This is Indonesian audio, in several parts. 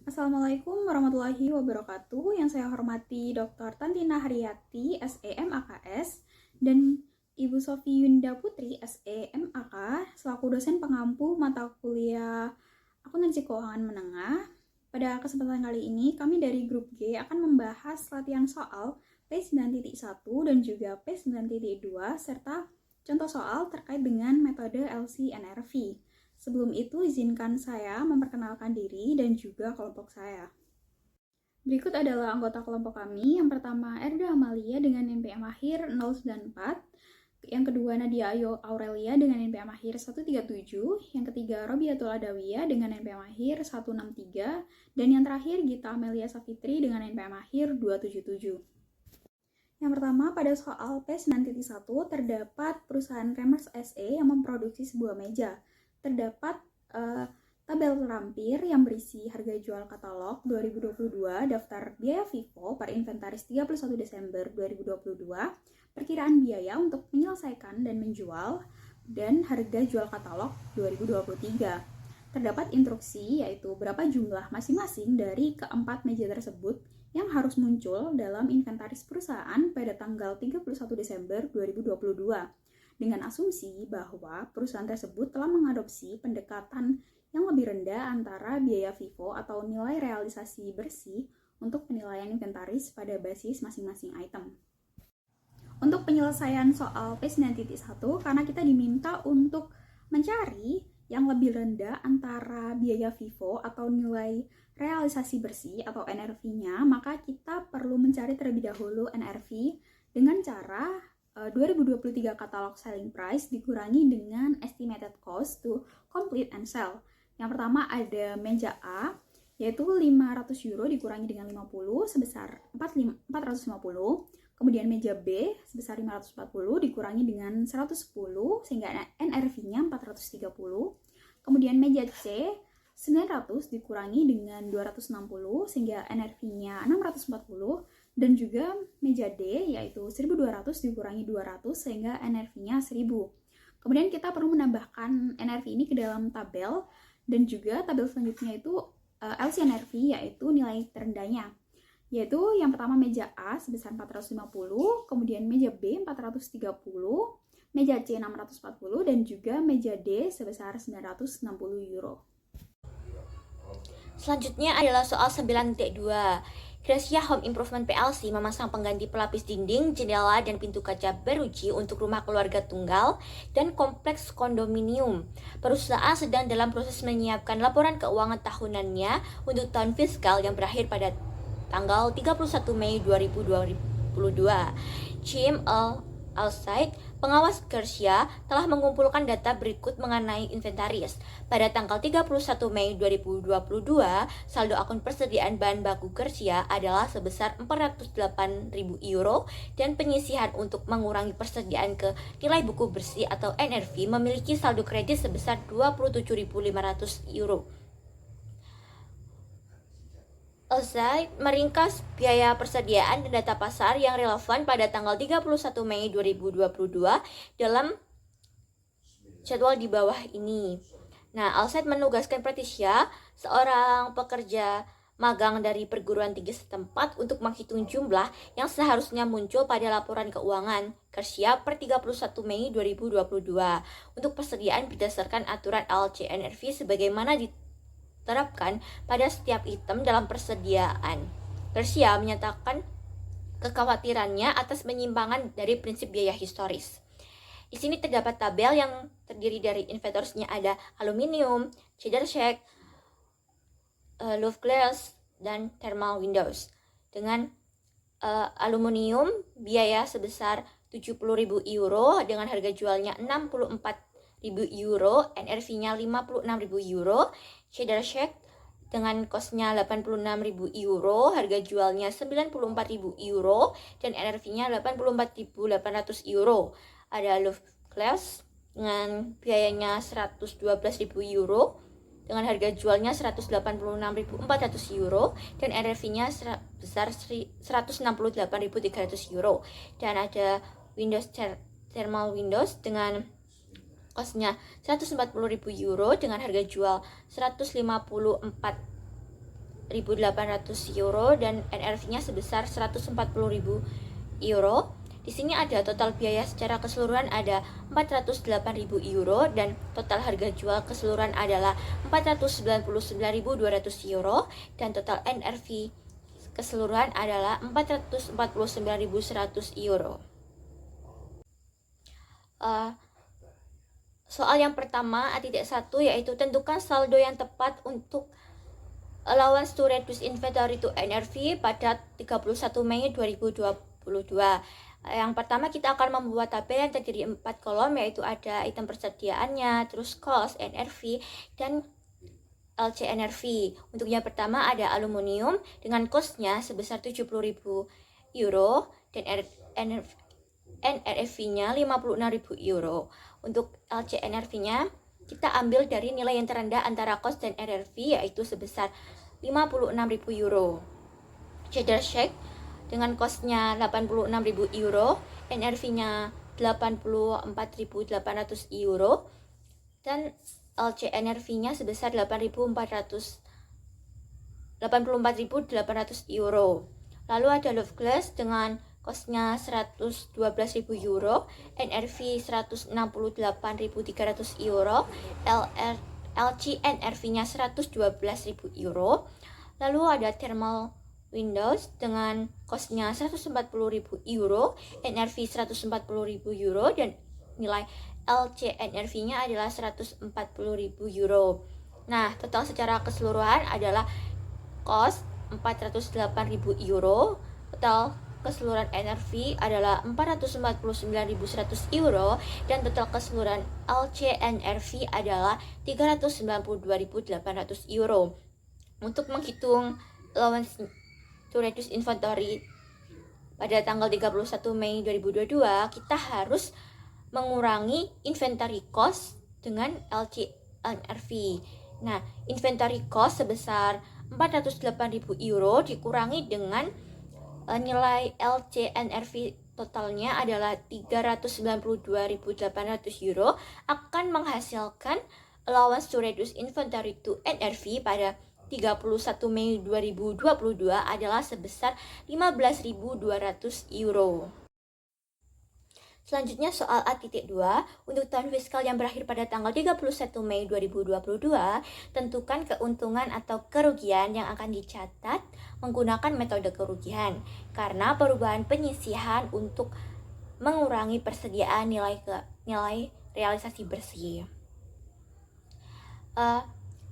Assalamualaikum warahmatullahi wabarakatuh. Yang saya hormati Dr. Tantina Haryati, SEM AKS, dan Ibu Sofi Yunda Putri, SEM AK, selaku dosen pengampu mata kuliah Akuntansi Keuangan Menengah. Pada kesempatan kali ini, kami dari grup G akan membahas latihan soal P9.1 dan juga P9.2 serta contoh soal terkait dengan metode LC-NRV. Sebelum itu, izinkan saya memperkenalkan diri dan juga kelompok saya. Berikut adalah anggota kelompok kami. Yang pertama, Erda Amalia dengan NPM akhir 094. Yang kedua, Nadia Ayo Aurelia dengan NPM akhir 137. Yang ketiga, Robiatul Adawiyah dengan NPM akhir 163. Dan yang terakhir, Gita Amelia Safitri dengan NPM akhir 277. Yang pertama, pada soal P9.1 terdapat perusahaan Remers SE yang memproduksi sebuah meja. Terdapat tabel terampir yang berisi harga jual katalog 2022, daftar biaya FIFO per inventaris 31 Desember 2022, perkiraan biaya untuk menyelesaikan dan menjual, dan harga jual katalog 2023. Terdapat instruksi yaitu berapa jumlah masing-masing dari keempat meja tersebut yang harus muncul dalam inventaris perusahaan pada tanggal 31 Desember 2022. Dengan asumsi bahwa perusahaan tersebut telah mengadopsi pendekatan yang lebih rendah antara biaya FIFO atau nilai realisasi bersih untuk penilaian inventaris pada basis masing-masing item. Untuk penyelesaian soal P9.1, karena kita diminta untuk mencari yang lebih rendah antara biaya FIFO atau nilai realisasi bersih atau NRV-nya, maka kita perlu mencari terlebih dahulu NRV dengan cara 2023 katalog selling price dikurangi dengan estimated cost to complete and sell. Yang pertama ada meja A, yaitu 500 euro dikurangi dengan 50 sebesar 450. Kemudian meja B sebesar 540 dikurangi dengan 110 sehingga NRV-nya 430. Kemudian meja C 900 dikurangi dengan 260 sehingga NRV-nya 640. Dan juga meja D yaitu 1200 dikurangi 200 sehingga NRV-nya 1000. Kemudian kita perlu menambahkan NRV ini ke dalam tabel, dan juga tabel selanjutnya itu LCNRV yaitu nilai terendahnya. Yaitu yang pertama meja A sebesar 450, kemudian meja B 430, meja C 640, dan juga meja D sebesar 960 euro. Selanjutnya adalah soal 9.2. Gracia Home Improvement PLC memasang pengganti pelapis dinding, jendela, dan pintu kaca beruji untuk rumah keluarga tunggal dan kompleks kondominium. Perusahaan sedang dalam proses menyiapkan laporan keuangan tahunannya untuk tahun fiskal yang berakhir pada tanggal 31 Mei 2022. Jim Alside, pengawas Gracia, telah mengumpulkan data berikut mengenai inventaris. Pada tanggal 31 Mei 2022, saldo akun persediaan bahan baku Gracia adalah sebesar 408.000 euro dan penyisihan untuk mengurangi persediaan ke nilai buku bersih atau NRV memiliki saldo kredit sebesar 27.500 euro. Alside meringkas biaya persediaan dan data pasar yang relevan pada tanggal 31 Mei 2022 dalam jadwal di bawah ini. Nah, Alside menugaskan Patricia, seorang pekerja magang dari perguruan tinggi setempat, untuk menghitung jumlah yang seharusnya muncul pada laporan keuangan Gracia per 31 Mei 2022 untuk persediaan berdasarkan aturan LCNRV sebagaimana diterapkan pada setiap item dalam persediaan. Gracia menyatakan kekhawatirannya atas penyimpangan dari prinsip biaya historis. Di sini terdapat tabel yang terdiri dari inventarisnya ada aluminium, cedar shake, louvre glass, dan thermal windows. Dengan aluminium biaya sebesar 70.000 euro dengan harga jualnya 64.000 euro, NRV-nya 56.000 euro. Cedar shake dengan kosnya 86.000 euro, harga jualnya 94.000 euro, dan NRV-nya 84.800 euro. Ada louvre glass dengan biayanya 112.000 euro, dengan harga jualnya 186.400 euro, dan NRV-nya sebesar 168.300 euro. Dan ada Windows thermal windows dengan kosnya 140.000 euro dengan harga jual 154.000 euro dan NRV-nya sebesar 140.000 euro. Di sini ada total biaya secara keseluruhan ada 408.000 euro dan total harga jual keseluruhan adalah 499.200 euro dan total NRV keseluruhan adalah 449.100 euro. Soal yang pertama A.1 yaitu tentukan saldo yang tepat untuk allowance to reduce inventory to NRV pada 31 Mei 2022. Yang pertama kita akan membuat tabel yang terdiri 4 kolom, yaitu ada item persediaannya, terus cost, NRV, dan LCNRV. Untuk yang pertama ada aluminium dengan costnya sebesar 70.000 euro dan NRV-nya 56.000 euro. Untuk LCNRV-nya kita ambil dari nilai yang terendah antara cost dan NRV, yaitu sebesar 56.000 euro. Cheddar Shake dengan costnya 86.000 euro, NRV-nya 84.800 euro, dan LCNRV-nya sebesar 84.800 euro. Lalu ada Love Glass dengan costnya 112.000 euro, NRV 168.300 euro, LCNRV-nya 112.000 euro. Lalu ada Thermal Windows dengan costnya 140.000 euro, NRV 140.000 euro, dan nilai LCNRV-nya adalah 140.000 euro. Nah, total secara keseluruhan adalah cost 408.000 euro, total keseluruhan NRV adalah 449.100 euro, dan total keseluruhan LCNRV adalah 392.800 euro. Untuk menghitung allowance to reduce inventory pada tanggal 31 Mei 2022, kita harus mengurangi inventory cost dengan LCNRV. Nah, inventory cost sebesar 408.000 euro dikurangi dengan nilai LCNRV totalnya adalah 392.800 euro akan menghasilkan allowance to reduce inventory to NRV pada 31 Mei 2022 adalah sebesar 15.200 euro. Selanjutnya soal A.2, untuk tahun fiskal yang berakhir pada tanggal 31 Mei 2022, tentukan keuntungan atau kerugian yang akan dicatat menggunakan metode kerugian karena perubahan penyisihan untuk mengurangi persediaan nilai realisasi bersih.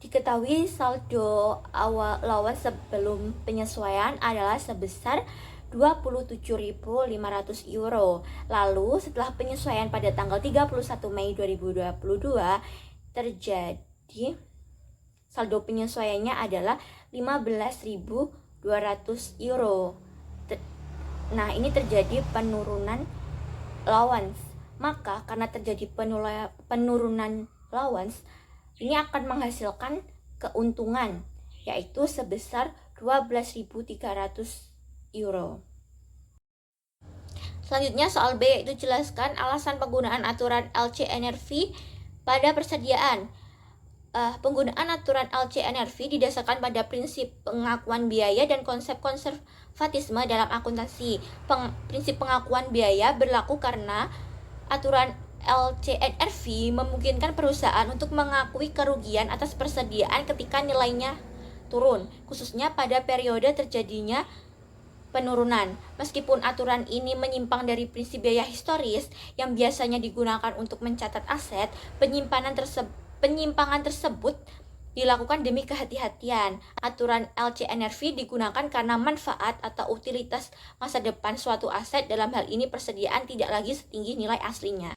Diketahui saldo awal allowance sebelum penyesuaian adalah sebesar 27.500 euro. Lalu setelah penyesuaian pada tanggal 31 Mei 2022 terjadi saldo penyesuaiannya adalah 15.200 euro. Nah, ini terjadi penurunan allowance. Maka karena terjadi penurunan allowance, ini akan menghasilkan keuntungan, yaitu sebesar 12.300 euro. Selanjutnya soal B, yaitu jelaskan alasan penggunaan aturan LCNRV pada persediaan. Penggunaan aturan LCNRV didasarkan pada prinsip pengakuan biaya dan konsep konservatisme dalam akuntansi. Prinsip pengakuan biaya berlaku karena aturan LCNRV memungkinkan perusahaan untuk mengakui kerugian atas persediaan ketika nilainya turun, khususnya pada periode terjadinya penurunan. Meskipun aturan ini menyimpang dari prinsip biaya historis yang biasanya digunakan untuk mencatat aset, penyimpangan tersebut dilakukan demi kehati-hatian. Aturan LCNRV digunakan karena manfaat atau utilitas masa depan suatu aset, dalam hal ini persediaan, tidak lagi setinggi nilai aslinya.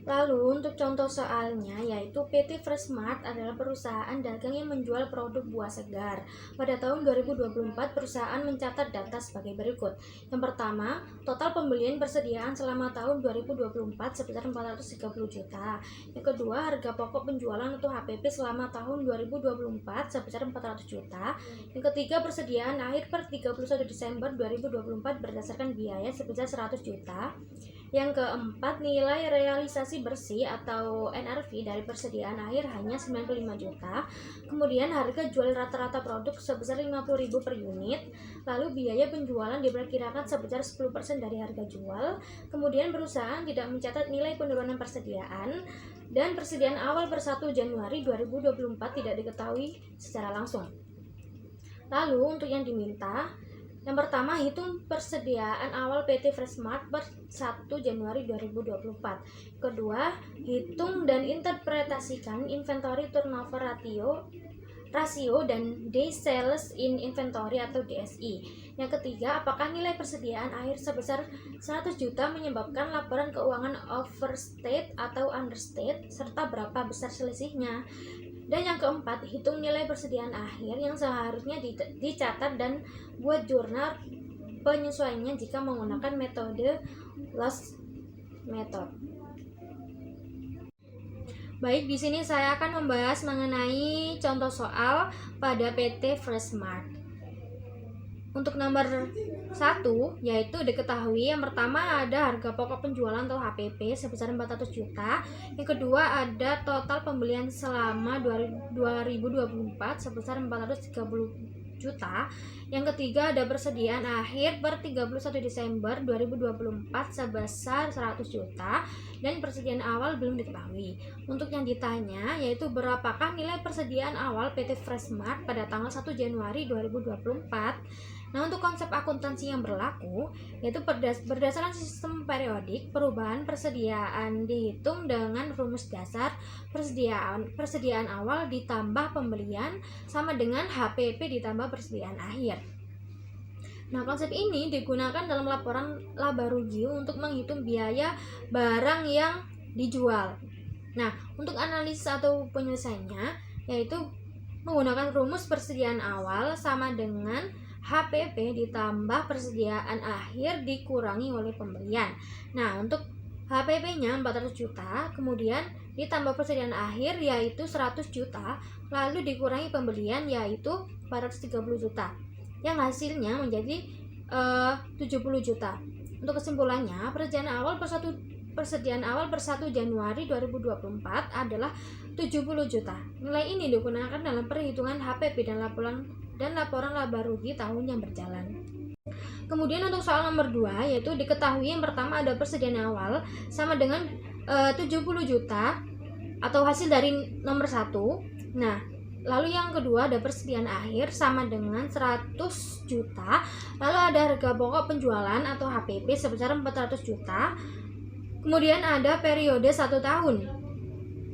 Lalu untuk contoh soalnya yaitu PT Freshmart adalah perusahaan dagang yang menjual produk buah segar. Pada tahun 2024 perusahaan mencatat data sebagai berikut. Yang pertama, total pembelian persediaan selama tahun 2024 sebesar 430 juta. Yang kedua, harga pokok penjualan atau HPP selama tahun 2024 sebesar 400 juta. Yang ketiga, persediaan akhir per 31 Desember 2024 berdasarkan biaya sebesar 100 juta. Yang keempat, nilai realisasi bersih atau NRV dari persediaan akhir hanya 95 juta. Kemudian harga jual rata-rata produk sebesar 50.000 per unit. Lalu biaya penjualan diperkirakan sebesar 10% dari harga jual. Kemudian perusahaan tidak mencatat nilai penurunan persediaan dan persediaan awal per 1 Januari 2024 tidak diketahui secara langsung. Lalu untuk yang diminta, yang pertama, hitung persediaan awal PT Freshmart per 1 Januari 2024. Kedua, hitung dan interpretasikan inventory turnover rasio dan days sales in inventory atau DSI. Yang ketiga, apakah nilai persediaan akhir sebesar 100 juta menyebabkan laporan keuangan overstate atau understate, serta berapa besar selisihnya. Dan yang keempat, hitung nilai persediaan akhir yang seharusnya dicatat dan buat jurnal penyesuaiannya jika menggunakan metode loss method. Baik, di sini saya akan membahas mengenai contoh soal pada PT Freshmart. Untuk nomor 1, yaitu diketahui yang pertama ada harga pokok penjualan atau HPP sebesar 400 juta. Yang kedua ada total pembelian selama 2024 sebesar 430 juta. Yang ketiga ada persediaan akhir per 31 Desember 2024 sebesar 100 juta dan persediaan awal belum diketahui. Untuk yang ditanya yaitu berapakah nilai persediaan awal PT Freshmart pada tanggal 1 Januari 2024. Nah, untuk konsep akuntansi yang berlaku yaitu berdasarkan sistem periodik, perubahan persediaan dihitung dengan rumus dasar persediaan awal ditambah pembelian sama dengan HPP ditambah persediaan akhir. Nah, konsep ini digunakan dalam laporan laba rugi untuk menghitung biaya barang yang dijual. Nah, untuk analisis atau penyelesaiannya yaitu menggunakan rumus persediaan awal sama dengan HPP ditambah persediaan akhir dikurangi oleh pembelian. Nah, untuk HPP-nya 400 juta, kemudian ditambah persediaan akhir yaitu 100 juta, lalu dikurangi pembelian yaitu 430 juta. Yang hasilnya menjadi 70 juta. Untuk kesimpulannya, persediaan awal per 1 Januari 2024 adalah 70 juta. Nilai ini digunakan dalam perhitungan HPP dan laporan laba rugi tahun yang berjalan. Kemudian untuk soal nomor 2 yaitu diketahui yang pertama ada persediaan awal sama dengan 70 juta atau hasil dari nomor 1. Nah, lalu yang kedua ada persediaan akhir sama dengan 100 juta. Lalu ada harga pokok penjualan atau HPP sebesar 400 juta. Kemudian ada periode 1 tahun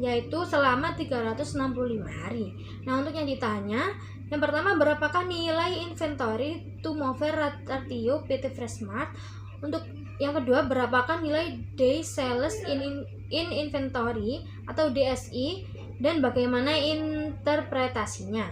yaitu selama 365 hari. Nah, untuk yang ditanya, yang pertama berapakah nilai inventory turnover ratio PT Freshmart? Untuk yang kedua berapakah nilai day sales in inventory atau DSI dan bagaimana interpretasinya?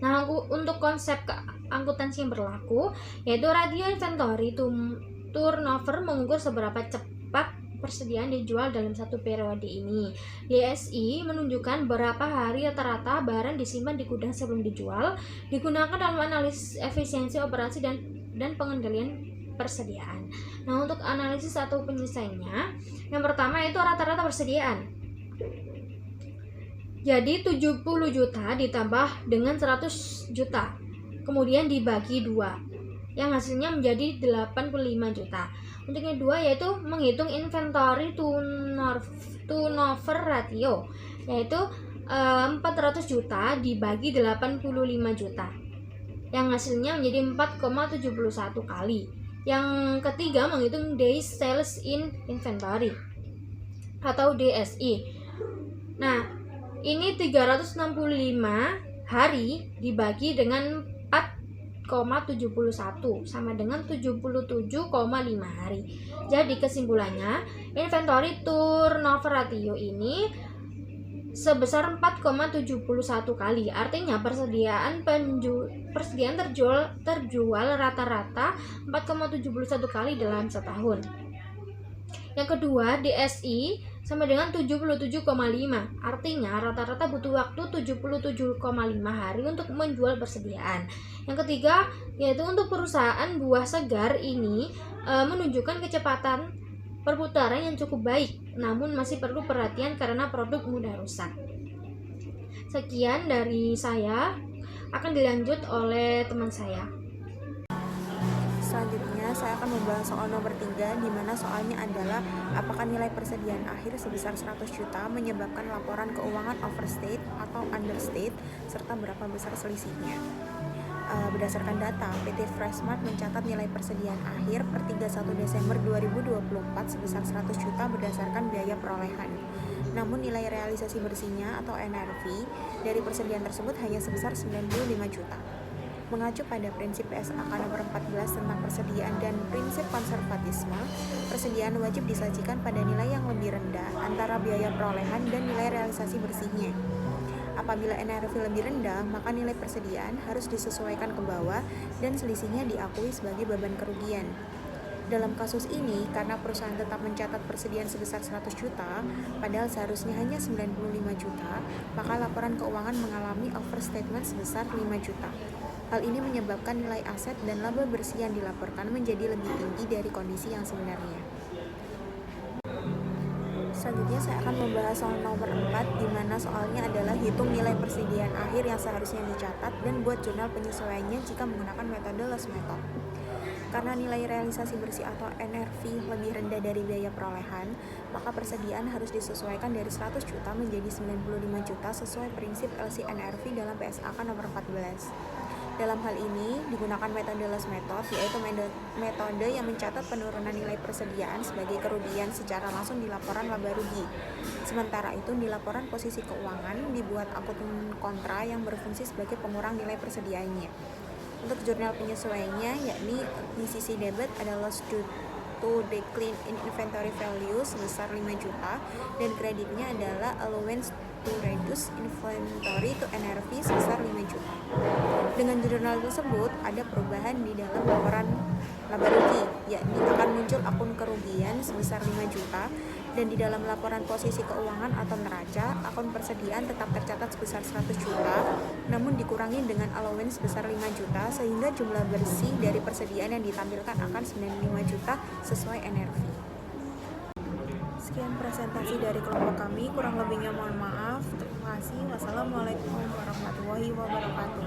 Nah, untuk konsep akuntansi yang berlaku yaitu rasio inventory turnover mengukur seberapa cepat persediaan dijual dalam satu periode ini. DSI menunjukkan berapa hari rata-rata barang disimpan di gudang sebelum dijual, digunakan dalam analisis efisiensi operasi dan pengendalian persediaan. Nah, untuk analisis atau penyelesaiannya, yang pertama itu rata-rata persediaan. Jadi 70 juta ditambah dengan 100 juta, kemudian dibagi 2, yang hasilnya menjadi 85 juta. Untuk yang kedua yaitu menghitung inventory turnover ratio, yaitu 400 juta dibagi 85 juta, yang hasilnya menjadi 4,71 kali. Yang ketiga menghitung days sales in inventory atau DSI. Nah, ini 365 hari dibagi dengan 4,71 sama dengan 77,5 hari. Jadi kesimpulannya, inventory turnover ratio ini sebesar 4,71 kali. Artinya persediaan terjual rata-rata 4,71 kali dalam setahun. Yang kedua, DSI sama dengan 77,5. Artinya rata-rata butuh waktu 77,5 hari untuk menjual persediaan. Yang ketiga yaitu untuk perusahaan buah segar ini menunjukkan kecepatan perputaran yang cukup baik, namun masih perlu perhatian karena produk mudah rusak. Sekian dari saya, akan dilanjut oleh teman saya. Selanjutnya saya akan membahas soal nomor 3, di mana soalnya adalah apakah nilai persediaan akhir sebesar 100 juta menyebabkan laporan keuangan overstate atau understate, serta berapa besar selisihnya. Berdasarkan data, PT Freshmart mencatat nilai persediaan akhir per 31 Desember 2024 sebesar 100 juta berdasarkan biaya perolehan. Namun nilai realisasi bersihnya atau NRV dari persediaan tersebut hanya sebesar 95 juta. Mengacu pada prinsip PSAK nomor 14 tentang persediaan dan prinsip konservatisme, persediaan wajib disajikan pada nilai yang lebih rendah antara biaya perolehan dan nilai realisasi bersihnya. Apabila NRV lebih rendah, maka nilai persediaan harus disesuaikan ke bawah dan selisihnya diakui sebagai beban kerugian. Dalam kasus ini, karena perusahaan tetap mencatat persediaan sebesar 100 juta, padahal seharusnya hanya 95 juta, maka laporan keuangan mengalami overstatement sebesar 5 juta. Hal ini menyebabkan nilai aset dan laba bersih yang dilaporkan menjadi lebih tinggi dari kondisi yang sebenarnya. Selanjutnya saya akan membahas soal nomor 4, di mana soalnya adalah hitung nilai persediaan akhir yang seharusnya dicatat dan buat jurnal penyesuaiannya jika menggunakan metode loss method. Karena nilai realisasi bersih atau NRV lebih rendah dari biaya perolehan, maka persediaan harus disesuaikan dari 100 juta menjadi 95 juta sesuai prinsip LCNRV dalam PSAK nomor 14. Dalam hal ini, digunakan metode loss method, yaitu metode yang mencatat penurunan nilai persediaan sebagai kerugian secara langsung di laporan laba rugi. Sementara itu, di laporan posisi keuangan dibuat akun kontra yang berfungsi sebagai pengurang nilai persediaannya. Untuk jurnal penyesuaiannya, yakni di sisi debit ada loss due to decline in inventory value sebesar 5 juta dan kreditnya adalah allowance to reduce inventory to NRV sebesar 5 juta. Dengan jurnal tersebut ada perubahan di dalam laporan laba rugi, yakni akan muncul akun kerugian sebesar 5 juta dan di dalam laporan posisi keuangan atau neraca, akun persediaan tetap tercatat sebesar 100 juta namun dikurangi dengan allowance sebesar 5 juta sehingga jumlah bersih dari persediaan yang ditampilkan akan 95 juta sesuai NRV. Sekian presentasi dari kelompok kami, kurang lebihnya mohon maaf. Terima kasih. Wassalamualaikum warahmatullahi wabarakatuh.